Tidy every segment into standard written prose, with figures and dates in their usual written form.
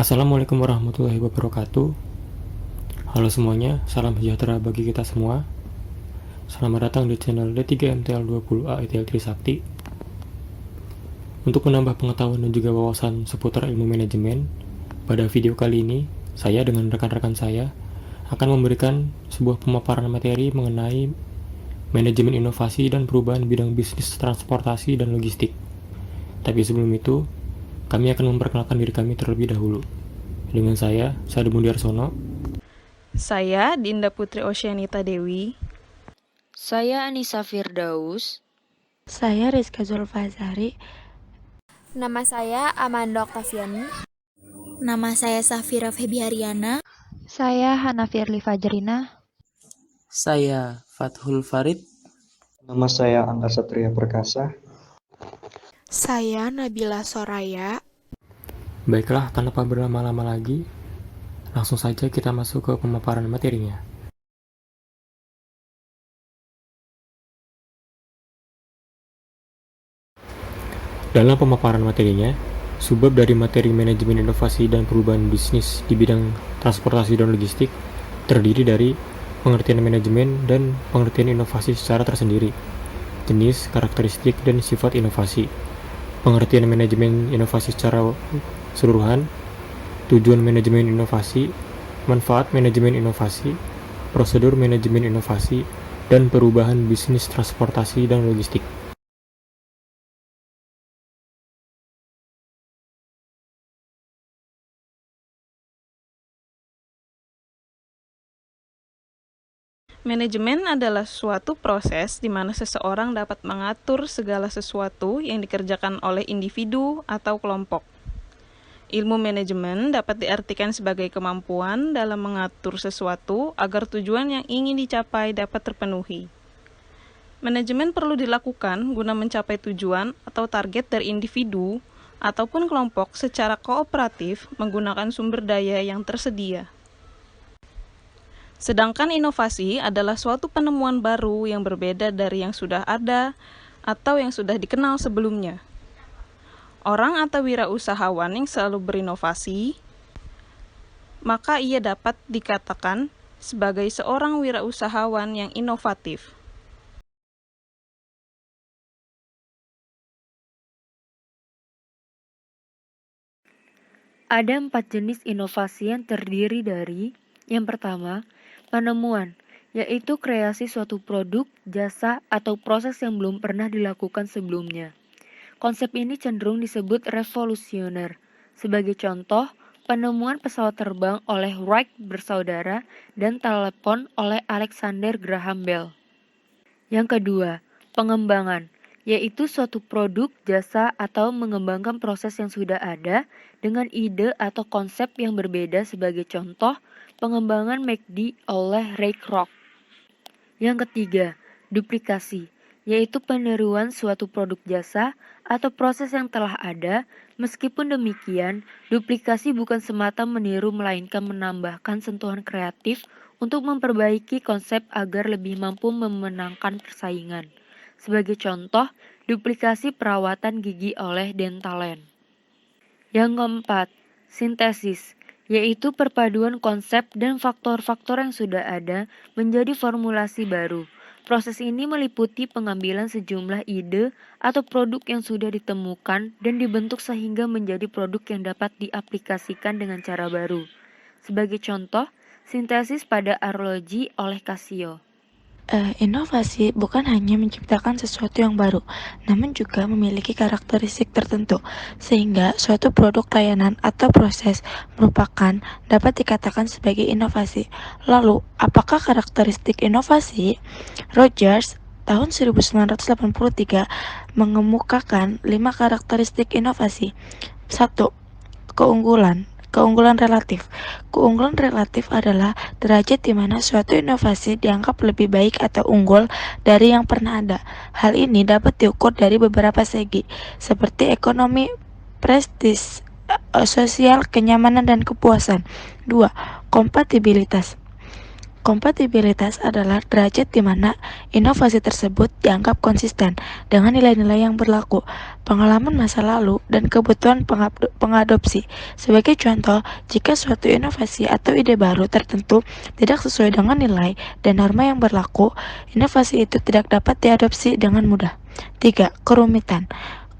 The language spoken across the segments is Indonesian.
Assalamualaikum warahmatullahi wabarakatuh. Halo semuanya, salam sejahtera bagi kita semua. Selamat datang di channel D3MTL20A ETL Trisakti. Untuk menambah pengetahuan dan juga wawasan seputar ilmu manajemen, pada video kali ini, saya dengan rekan-rekan saya akan memberikan sebuah pemaparan materi mengenai manajemen inovasi dan perubahan bidang bisnis transportasi dan logistik. Tapi sebelum itu, kami akan memperkenalkan diri kami terlebih dahulu. Dengan saya Sade Mundiarsono. Saya Dinda Putri Oceanita Dewi. Saya Anissa Firdaus. Saya Rizka Zulfazari. Nama saya Amanda Oktaviani. Nama saya Safira Febiariana. Saya Hana Firly Fajrina. Saya Fathul Farid. Nama saya Angga Satria Perkasa. Saya Nabila Soraya. Baiklah, tanpa berlama-lama lagi, langsung saja kita masuk ke pemaparan materinya. Dalam pemaparan materinya, subbab dari materi manajemen inovasi dan perubahan bisnis di bidang transportasi dan logistik terdiri dari pengertian manajemen dan pengertian inovasi secara tersendiri, jenis, karakteristik, dan sifat inovasi, pengertian manajemen inovasi secara keseluruhan, tujuan manajemen inovasi, manfaat manajemen inovasi, prosedur manajemen inovasi, dan perubahan bisnis transportasi dan logistik. Manajemen adalah suatu proses di mana seseorang dapat mengatur segala sesuatu yang dikerjakan oleh individu atau kelompok. Ilmu manajemen dapat diartikan sebagai kemampuan dalam mengatur sesuatu agar tujuan yang ingin dicapai dapat terpenuhi. Manajemen perlu dilakukan guna mencapai tujuan atau target dari individu ataupun kelompok secara kooperatif menggunakan sumber daya yang tersedia. Sedangkan inovasi adalah suatu penemuan baru yang berbeda dari yang sudah ada atau yang sudah dikenal sebelumnya. Orang atau wirausahawan yang selalu berinovasi, maka ia dapat dikatakan sebagai seorang wirausahawan yang inovatif. Ada 4 jenis inovasi yang terdiri dari: yang pertama, penemuan, yaitu kreasi suatu produk, jasa, atau proses yang belum pernah dilakukan sebelumnya. Konsep ini cenderung disebut revolusioner. Sebagai contoh, penemuan pesawat terbang oleh Wright bersaudara dan telepon oleh Alexander Graham Bell. Yang kedua, pengembangan, yaitu suatu produk, jasa, atau mengembangkan proses yang sudah ada dengan ide atau konsep yang berbeda. Sebagai contoh, pengembangan McD oleh Ray Kroc. Yang ketiga, duplikasi, yaitu peniruan suatu produk jasa atau proses yang telah ada. Meskipun demikian, duplikasi bukan semata meniru melainkan menambahkan sentuhan kreatif untuk memperbaiki konsep agar lebih mampu memenangkan persaingan. Sebagai contoh, duplikasi perawatan gigi oleh Dentalen. Yang keempat, sintesis, yaitu perpaduan konsep dan faktor-faktor yang sudah ada menjadi formulasi baru. Proses ini meliputi pengambilan sejumlah ide atau produk yang sudah ditemukan dan dibentuk sehingga menjadi produk yang dapat diaplikasikan dengan cara baru. Sebagai contoh, sintesis pada arloji oleh Casio. Inovasi bukan hanya menciptakan sesuatu yang baru, namun juga memiliki karakteristik tertentu, sehingga suatu produk, layanan, atau proses merupakan dapat dikatakan sebagai inovasi. Lalu, apakah karakteristik inovasi? Rogers tahun 1983 mengemukakan 5 karakteristik inovasi. 1. Keunggulan relatif. Keunggulan relatif adalah derajat di mana suatu inovasi dianggap lebih baik atau unggul dari yang pernah ada. Hal ini dapat diukur dari beberapa segi, seperti ekonomi, prestis, sosial, kenyamanan, dan kepuasan. 2. Kompatibilitas. Kompatibilitas adalah derajat di mana inovasi tersebut dianggap konsisten dengan nilai-nilai yang berlaku, pengalaman masa lalu, dan kebutuhan pengadopsi. Sebagai contoh, jika suatu inovasi atau ide baru tertentu tidak sesuai dengan nilai dan norma yang berlaku, inovasi itu tidak dapat diadopsi dengan mudah. 3. Kerumitan.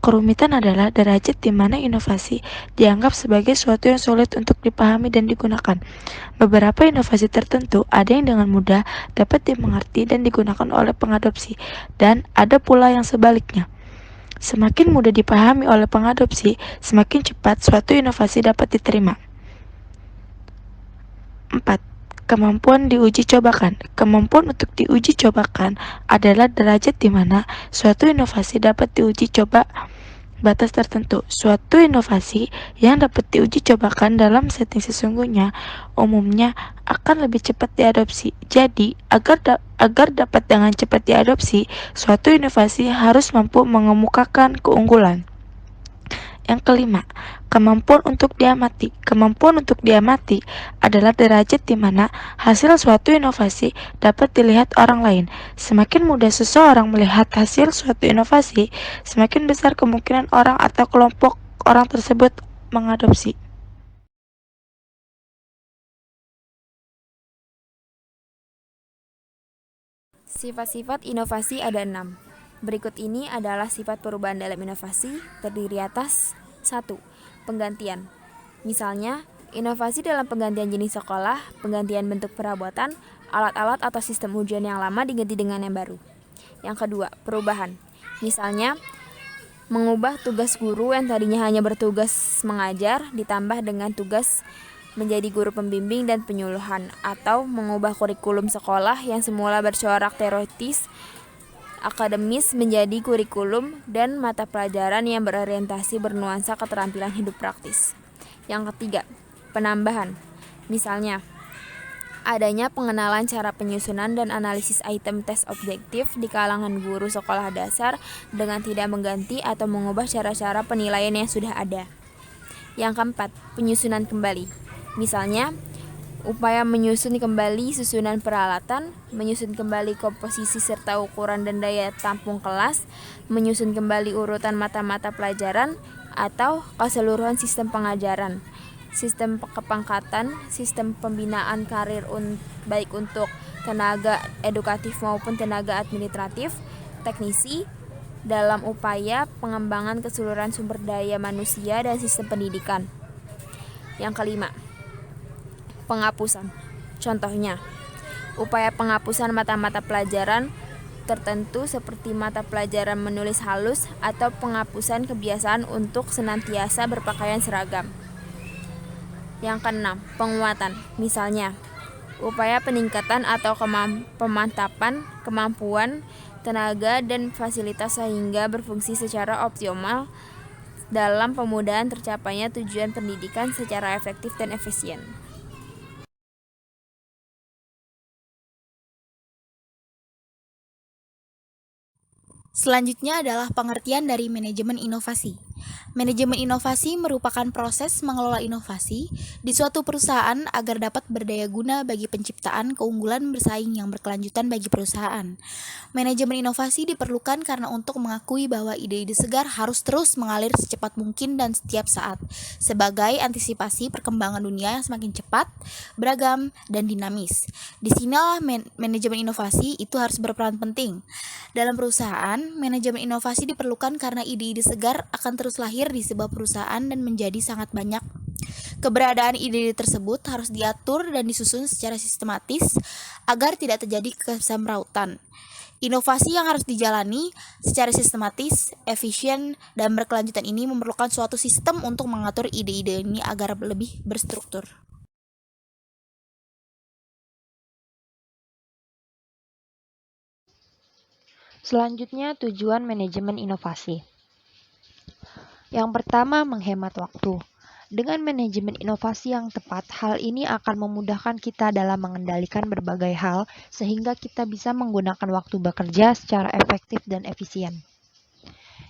Kerumitan adalah derajat di mana inovasi dianggap sebagai sesuatu yang sulit untuk dipahami dan digunakan. Beberapa inovasi tertentu ada yang dengan mudah dapat dimengerti dan digunakan oleh pengadopsi, dan ada pula yang sebaliknya. Semakin mudah dipahami oleh pengadopsi, semakin cepat suatu inovasi dapat diterima. 4. Kemampuan diuji cobakan. Kemampuan untuk diuji cobakan adalah derajat di mana suatu inovasi dapat diuji coba batas tertentu. Suatu inovasi yang dapat diuji cobakan dalam setting sesungguhnya umumnya akan lebih cepat diadopsi. Jadi, agar dapat dengan cepat diadopsi, suatu inovasi harus mampu mengemukakan keunggulan. Yang kelima, kemampuan untuk diamati. Kemampuan untuk diamati adalah derajat di mana hasil suatu inovasi dapat dilihat orang lain. Semakin mudah seseorang melihat hasil suatu inovasi, semakin besar kemungkinan orang atau kelompok orang tersebut mengadopsi. Sifat-sifat inovasi ada 6. Berikut ini adalah sifat perubahan dalam inovasi, terdiri atas 1. Penggantian. Misalnya, inovasi dalam penggantian jenis sekolah, penggantian bentuk perabotan, alat-alat atau sistem ujian yang lama diganti dengan yang baru. Yang kedua, perubahan. Misalnya, mengubah tugas guru yang tadinya hanya bertugas mengajar ditambah dengan tugas menjadi guru pembimbing dan penyuluhan, atau mengubah kurikulum sekolah yang semula bercorak teoritis akademis menjadi kurikulum dan mata pelajaran yang berorientasi bernuansa keterampilan hidup praktis. Yang ketiga, penambahan. Misalnya, adanya pengenalan cara penyusunan dan analisis item tes objektif di kalangan guru sekolah dasar dengan tidak mengganti atau mengubah cara-cara penilaian yang sudah ada. Yang keempat, penyusunan kembali. Misalnya, upaya menyusun kembali susunan peralatan, menyusun kembali komposisi serta ukuran dan daya tampung kelas, menyusun kembali urutan mata-mata pelajaran, atau keseluruhan sistem pengajaran, sistem kepangkatan, sistem pembinaan karir baik untuk tenaga edukatif maupun tenaga administratif, teknisi, dalam upaya pengembangan keseluruhan sumber daya manusia dan sistem pendidikan. Yang kelima, penghapusan. Contohnya, upaya penghapusan mata-mata pelajaran tertentu seperti mata pelajaran menulis halus atau penghapusan kebiasaan untuk senantiasa berpakaian seragam. Yang keenam, penguatan. Misalnya, upaya peningkatan atau pemantapan kemampuan tenaga dan fasilitas sehingga berfungsi secara optimal dalam pemudahan tercapainya tujuan pendidikan secara efektif dan efisien. Selanjutnya adalah pengertian dari manajemen inovasi. Manajemen inovasi merupakan proses mengelola inovasi di suatu perusahaan agar dapat berdaya guna bagi penciptaan keunggulan bersaing yang berkelanjutan bagi perusahaan. Manajemen inovasi diperlukan karena untuk mengakui bahwa ide-ide segar harus terus mengalir secepat mungkin dan setiap saat, sebagai antisipasi perkembangan dunia yang semakin cepat, beragam, dan dinamis. Disinilah manajemen inovasi itu harus berperan penting. Dalam perusahaan, manajemen inovasi diperlukan karena ide-ide segar akan terus lahir di sebuah perusahaan dan menjadi sangat banyak. Keberadaan ide-ide tersebut harus diatur dan disusun secara sistematis agar tidak terjadi kesemrautan. Inovasi yang harus dijalani secara sistematis, efisien, dan berkelanjutan ini memerlukan suatu sistem untuk mengatur ide-ide ini agar lebih berstruktur. Selanjutnya, tujuan manajemen inovasi. Yang pertama, menghemat waktu. Dengan manajemen inovasi yang tepat, hal ini akan memudahkan kita dalam mengendalikan berbagai hal sehingga kita bisa menggunakan waktu bekerja secara efektif dan efisien.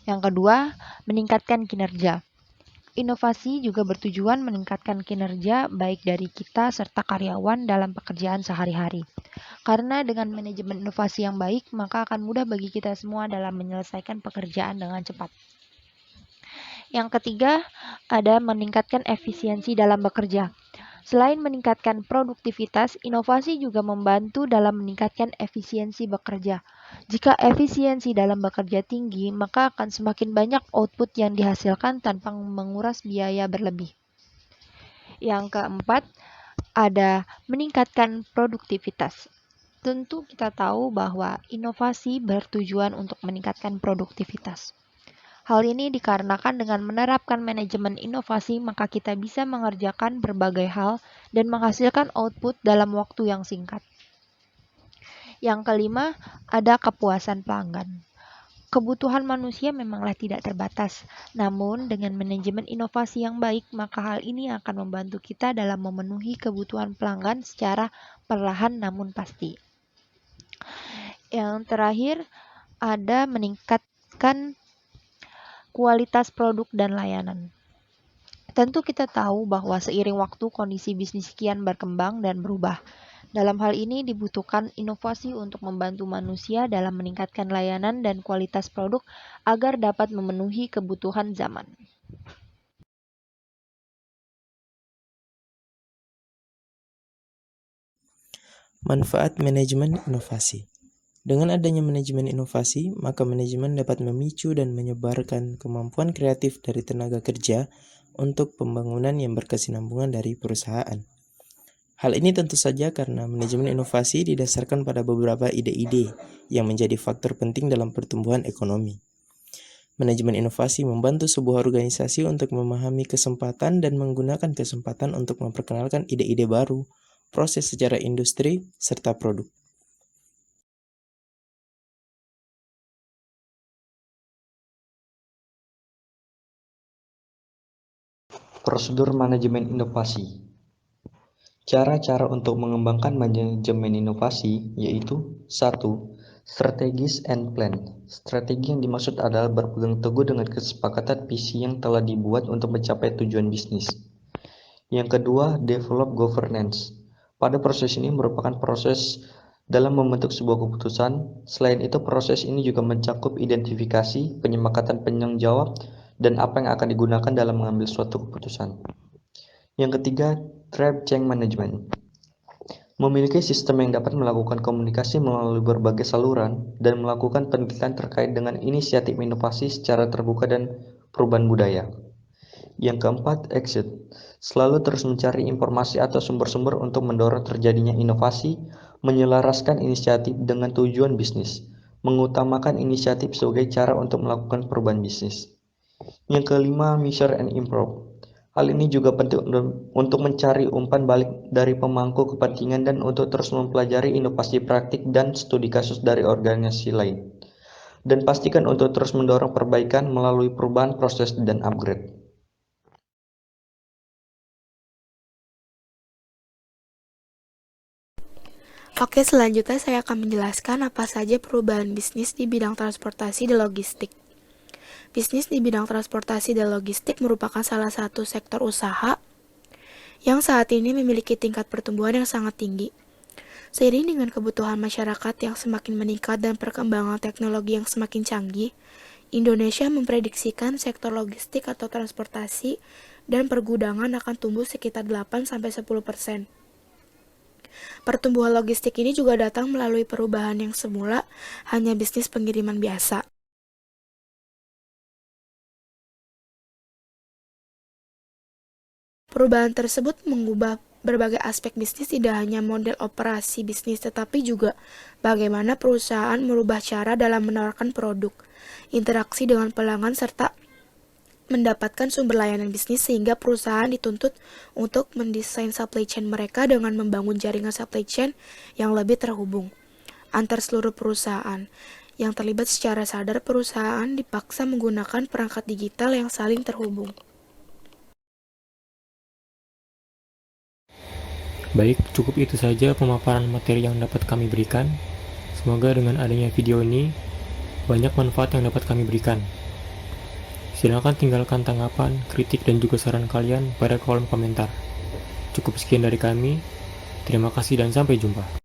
Yang kedua, meningkatkan kinerja. Inovasi juga bertujuan meningkatkan kinerja baik dari kita serta karyawan dalam pekerjaan sehari-hari. Karena dengan manajemen inovasi yang baik, maka akan mudah bagi kita semua dalam menyelesaikan pekerjaan dengan cepat. Yang ketiga, ada meningkatkan efisiensi dalam bekerja. Selain meningkatkan produktivitas, inovasi juga membantu dalam meningkatkan efisiensi bekerja. Jika efisiensi dalam bekerja tinggi, maka akan semakin banyak output yang dihasilkan tanpa menguras biaya berlebih. Yang keempat, ada meningkatkan produktivitas. Tentu kita tahu bahwa inovasi bertujuan untuk meningkatkan produktivitas. Hal ini dikarenakan dengan menerapkan manajemen inovasi, maka kita bisa mengerjakan berbagai hal dan menghasilkan output dalam waktu yang singkat. Yang kelima, ada kepuasan pelanggan. Kebutuhan manusia memanglah tidak terbatas, namun dengan manajemen inovasi yang baik, maka hal ini akan membantu kita dalam memenuhi kebutuhan pelanggan secara perlahan namun pasti. Yang terakhir, ada meningkatkan kualitas produk dan layanan. Tentu kita tahu bahwa seiring waktu kondisi bisnis kian berkembang dan berubah. Dalam hal ini dibutuhkan inovasi untuk membantu manusia dalam meningkatkan layanan dan kualitas produk agar dapat memenuhi kebutuhan zaman. Manfaat manajemen inovasi. Dengan adanya manajemen inovasi, maka manajemen dapat memicu dan menyebarkan kemampuan kreatif dari tenaga kerja untuk pembangunan yang berkesinambungan dari perusahaan. Hal ini tentu saja karena manajemen inovasi didasarkan pada beberapa ide-ide yang menjadi faktor penting dalam pertumbuhan ekonomi. Manajemen inovasi membantu sebuah organisasi untuk memahami kesempatan dan menggunakan kesempatan untuk memperkenalkan ide-ide baru, proses secara industri, serta produk. Prosedur manajemen inovasi. Cara-cara untuk mengembangkan manajemen inovasi yaitu 1. Strategis and plan. Strategi yang dimaksud adalah berpegang teguh dengan kesepakatan visi yang telah dibuat untuk mencapai tujuan bisnis. Yang kedua, develop governance. Pada proses ini merupakan proses dalam membentuk sebuah keputusan. Selain itu, proses ini juga mencakup identifikasi, penyepakatan penanggung jawab, dan apa yang akan digunakan dalam mengambil suatu keputusan. Yang ketiga, trap change management. Memiliki sistem yang dapat melakukan komunikasi melalui berbagai saluran dan melakukan penelitian terkait dengan inisiatif inovasi secara terbuka dan perubahan budaya. Yang keempat, exit. Selalu terus mencari informasi atau sumber-sumber untuk mendorong terjadinya inovasi, menyelaraskan inisiatif dengan tujuan bisnis, mengutamakan inisiatif sebagai cara untuk melakukan perubahan bisnis. Yang kelima, measure and improve. Hal ini juga penting untuk mencari umpan balik dari pemangku kepentingan dan untuk terus mempelajari inovasi praktik dan studi kasus dari organisasi lain. Dan pastikan untuk terus mendorong perbaikan melalui perubahan proses dan upgrade. Oke, selanjutnya saya akan menjelaskan apa saja perubahan bisnis di bidang transportasi dan logistik. Bisnis di bidang transportasi dan logistik merupakan salah satu sektor usaha yang saat ini memiliki tingkat pertumbuhan yang sangat tinggi. Seiring dengan kebutuhan masyarakat yang semakin meningkat dan perkembangan teknologi yang semakin canggih, Indonesia memprediksikan sektor logistik atau transportasi dan pergudangan akan tumbuh sekitar 8-10%. Pertumbuhan logistik ini juga datang melalui perubahan yang semula hanya bisnis pengiriman biasa. Perubahan tersebut mengubah berbagai aspek bisnis, tidak hanya model operasi bisnis, tetapi juga bagaimana perusahaan merubah cara dalam menawarkan produk, interaksi dengan pelanggan, serta mendapatkan sumber layanan bisnis, sehingga perusahaan dituntut untuk mendesain supply chain mereka dengan membangun jaringan supply chain yang lebih terhubung antar seluruh perusahaan. Yang terlibat secara sadar, perusahaan dipaksa menggunakan perangkat digital yang saling terhubung. Baik, cukup itu saja pemaparan materi yang dapat kami berikan. Semoga dengan adanya video ini, banyak manfaat yang dapat kami berikan. Silahkan tinggalkan tanggapan, kritik, dan juga saran kalian pada kolom komentar. Cukup sekian dari kami. Terima kasih dan sampai jumpa.